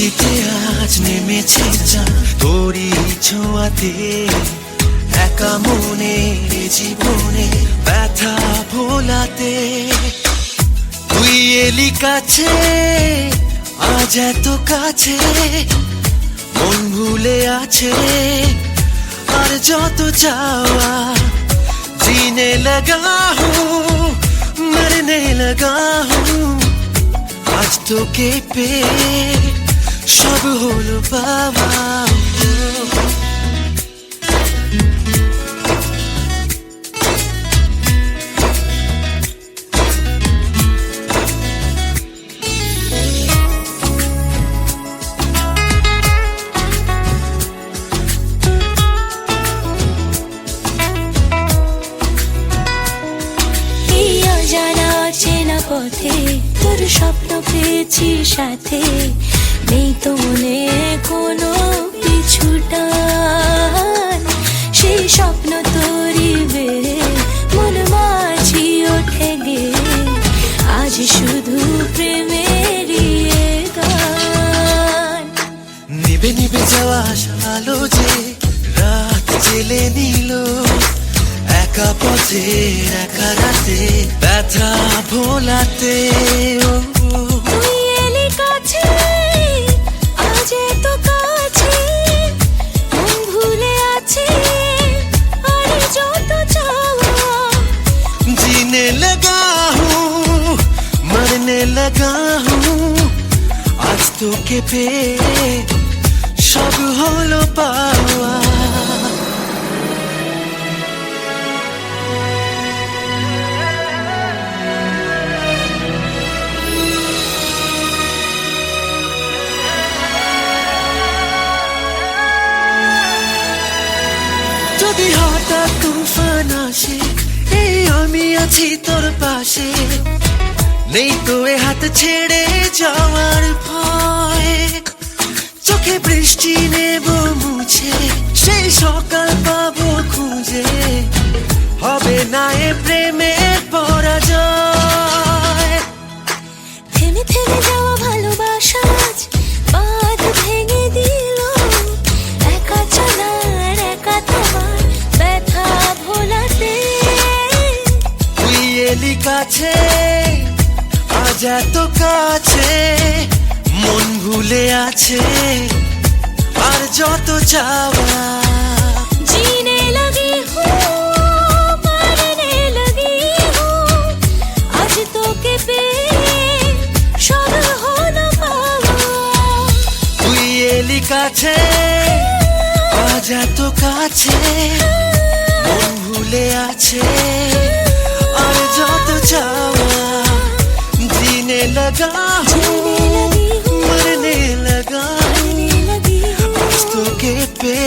পৃথিবীতে আজ নেমেছে চাঁদ তোরই ছোঁয়াতে, একা মনের জীবনে ব্যথা ভোলাতে। তুই এলি কাছে, আজ এত কাছে, মন ভুলে আছে আর যত চাওয়া। जीने लगा हूँ, मरने लगा हूँ, आज तो के पे सब হলো পাওয়া। পথে তোর স্বপ্ন পেয়েছি সাথে, নেই তো মনে কোনো পিছুটান। সেই স্বপ্ন তোরই বেড়ে মন মাঝি ওঠে গে, আজ শুধু প্রেমেরই গান। নিবে নিবে যাওয়া আলো যে রাত জেলে নিল, একা পথে একা রাতে ব্যথা ভোলাতে। তুই এলি কাছে, আজ এত কাছে, মন ভুলে আছে আর যত চাওয়া। जीने लगा हूँ, मरने लगा हूँ, आज तो के पे सब হলো পাওয়া। যদি হঠাৎ তুফান আসে, এই আমি আছি তোর পাশে, নেই তো এ হাত ছেড়ে যাওয়ার ভয়। চোখে বৃষ্টি নেব মুছে, সেই সকাল পাবো খুঁজে, হবে না এ প্রেমের পরাজয়। থেমে থেমে যাওয়া ভালোবাসা আজ বাঁধ ভেঙে দিল, একা চলার একা তোমার ব্যথা ভোলাতে। তুই এলি কাছে, আজ এত কাছে, মন ভুলে আছে আর যত চাওয়া। जीने लगी हूँ, मरने लगी हूँ, आज तो के पे सब হলো পাওয়া। তুই এলি কাছে, আজ এত কাছে, মন ভুলে আছে আর যত চাওয়া। जीने लगा हूँ, मरने लगा हूँ, आज तो के पे